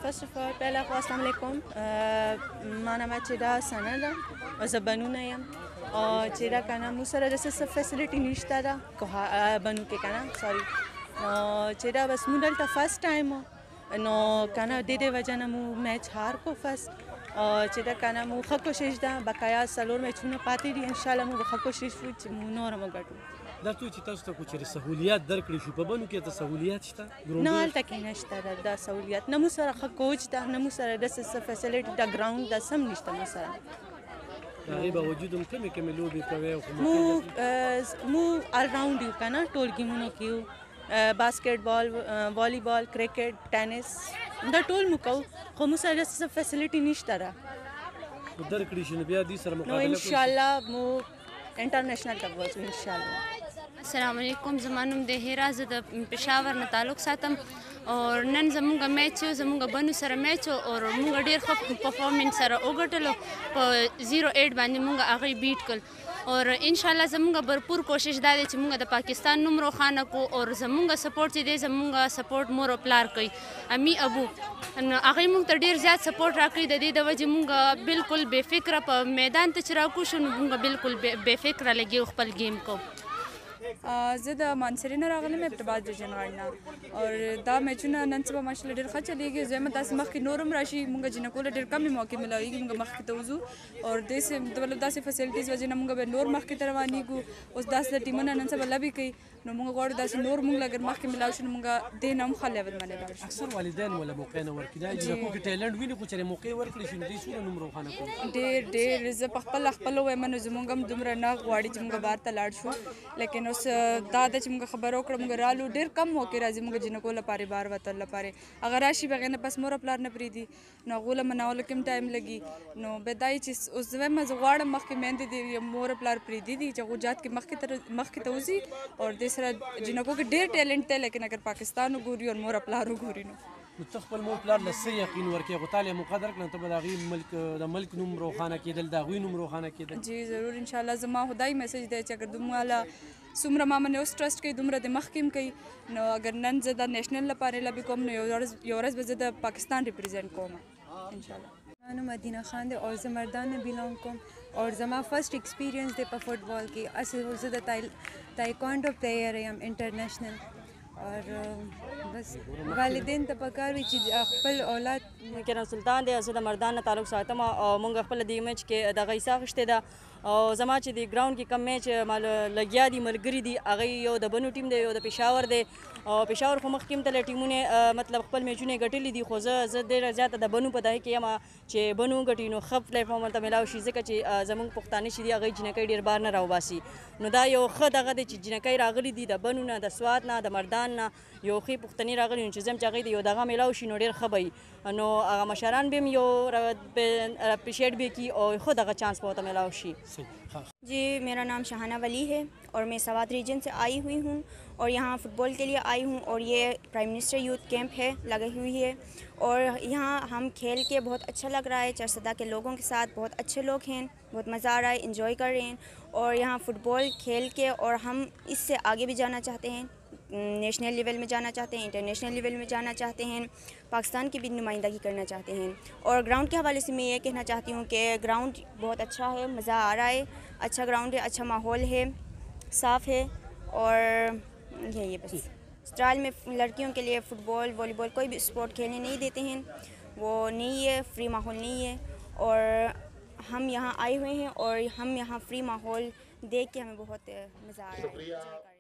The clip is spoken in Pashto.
First of all, پہلا خو السلام علیکم. ما نام چې دا سنا ده او زه بنونه یم او چې دا کنه مو سره داسې څه فیسیلیټي نشته ده بنو کې کنه سوري چې دا بس مو دلته فرست ټایم نو کنه د دې وجه نه مو میچ هار کو فرست چې دا کنه مو ښه کوشش ده بقایا څلور میچونه پاتې دي ان شاء الله مو ښه کوشش وکړو چې مو نور هم وګټو. دا څه چې تاسو ته کوم سہولیات درکړي شو په بنو کې ته سہولیات شته نه هلته کې نشته دا سہولیات نه مو سره ښه کوچ ده نه مو سره داسې څه فیسیلیټي ده ګراوند ده سم نشته مو سره. د هغې باوجود هم کمې لوبې کوئ مو آل راؤنډ یو که نه ټول ګیمونو کې یو باسکټ بال والیبال کرکټ ټینس دا ټول مو کوو خو مو سره داسې څه فیسیلیټي نشته ده درکړي شي نو بیا دې سره نو مقابله انشاءالله مو انټرنیشنل ته وځو انشاءالله. السلام علیکم. زما نوم د هیرا، زه د پېښور نه تعلق ساتم او نن زموږ میچ زموږ بنو سره میچ او موږ ډېر ښه پرفارمنس سره وګټلو په 0-8 باندې موږ هغوی بیټ کړل او انشاءالله زموږ भरपूर کوشش دا دی چې موږ د پاکستان نوم روښانه کړو او زموږ سپورټ چې دی زموږ سپورټ مور او پلار کوي امي ابو هغوی موږ ته ډېر زیات سپورټ راکوي د دې د وجې موږ بالکل بې فکره په میدان ته چې راکوو شو نو موږ بالکل بې فکره لګیو خپل گیم کوو. زه د مانسري نه راغلم ابتباد ډیویژن غاړې نه او دا میچونه نن سبا ماشاءالله ډېر ښه چلېږي. زه یم داسې مخکې نور هم راشي موږ جنکو له ډېر کمې موقع میلاویږي موږ مخکې ته وځو او مطلب داسې فیسیلیټیز وجې نه موږ به نور مخکې ته روانېږو. اوس داسې ټیمونه نن سبا لبې کوي نو موږ غواړو داسې نور موږ لږ مخکې میلاو شو نو موږ دې نه هم ښه لیول باندې لاړ شو. اکثر والدین ولا موقع نه ورکړي دا جنکو کې ټیلنټ ویني خو چې موقع ورکړي شي نو دوی څومره نوم روښانه کوي. ډېر زه په خپل وایم نو زموږ هم دومره نه غواړي چې موږ بهر ته لاړ شو لیکن اوس دا ده چې موږ خبره وکړه موږ رالو ډېر کم موقع راځي موږ جنکو لپاره بهر وتل لپاره هغه راشي بغیر نه پس مور پلار نه پرېږدي نو هغو له مناولو کې هم ټایم لګي نو بیا دا چې اوس زه وایم زه غواړم مخکې میندې دي مور پلار پرېږدي دي چې هغو جات کې مخکې ته وځي او دې سره جنکو کې ډېر ټیلنټ دی لیکن اگر پاکستان وګوري او مور پلار وګوري نو ته خپل مور پلار له څه یقین ورکوې خو تا له موقع درکړه ته به د هغوی د ملک نوم روښانه کېدل د هغوی نوم روښانه کېدل. جی ضرور انشاءالله زما خدای میسج دی چې اگر دومره څومره ما باندې اوس ټرسټ کوي دومره د مخکې هم کوي نو اگر نن زه د نیشنل لپاره لبې کوم نو یو ورځ به زه د پاکستان ریپرزینټ کوم انشاءالله. منو مدینہ خان دے اور زه مردان میں بلانگ کوم اور زما فرسٹ ایکسپیرینس دے په فٹبال کې اصل زه د تایکوانډو پلیئر یم انټرنیشنل اور بس والدین ته پکار وي چې خپل اولاد کرم سلطان دی زه د مردان نه تعلق ساتم او موږ خپل دې میچ کې دغه حصه اخیستې ده او زما چې د ګراوند کې کم میچ مال لګیا دي ملګري دي هغه یو د بنو ټیم دی یو د پېښور دی او پېښور خو مخکې هم تله ټیمونه مطلب خپل میچونه ګټلي دي خو زه ډېره زیاته د بنو په دای کې یم چې بنو ګټي نو ښه پلیټفارم ورته میلاو شي ځکه چې زموږ پښتانه چې دي هغوی جنکۍ ډېر بار نه راوباسي نو دا یو ښه دغه دی چې جنکۍ راغلي دي د بنو نه د سوات نه د مردان نه یو ښې پښتنې راغلي نو چې زه هم چې هغوی د یو دغه میلاو شي نو ډېر ښه به وي نو هغه مشران به هم یو اپریشیٹ بھی کی اور خود اگر چانس بہت میلاو شی. جی میرا نام شہانہ ولی ہے اور میں سوات ریجن سے آئی ہوئی ہوں اور یہاں فٹ بال کے لیے آئی ہوں اور یہ پرائم منسٹر یوتھ کیمپ ہے لگی ہوئی ہے اور یہاں ہم کھیل کے بہت اچھا لگ رہا ہے چرسدہ کے لوگوں کے ساتھ بہت اچھے لوگ ہیں بہت مزہ آ رہا ہے انجوائے کر رہے ہیں اور یہاں فٹ بال کھیل کے اور ہم اس سے آگے بھی جانا چاہتے ہیں نیشنل لیول میں جانا چاہتے ہیں انٹرنیشنل لیول میں جانا چاہتے ہیں پاکستان کی بھی نمائندگی کرنا چاہتے ہیں اور گراؤنڈ کے حوالے سے میں یہ کہنا چاہتی ہوں کہ گراؤنڈ بہت اچھا ہے مزہ آ رہا ہے اچھا گراؤنڈ ہے اچھا ماحول ہے صاف ہے اور یہی ہے بس اسٹرائل میں لڑکیوں کے لیے فٹ بال والی بال کوئی بھی اسپورٹ کھیلنے نہیں دیتے ہیں وہ نہیں ہے فری ماحول نہیں ہے اور ہم یہاں آئے ہوئے ہیں اور ہم یہاں فری ماحول دیکھ کے ہمیں بہت مزہ آ رہا ہے.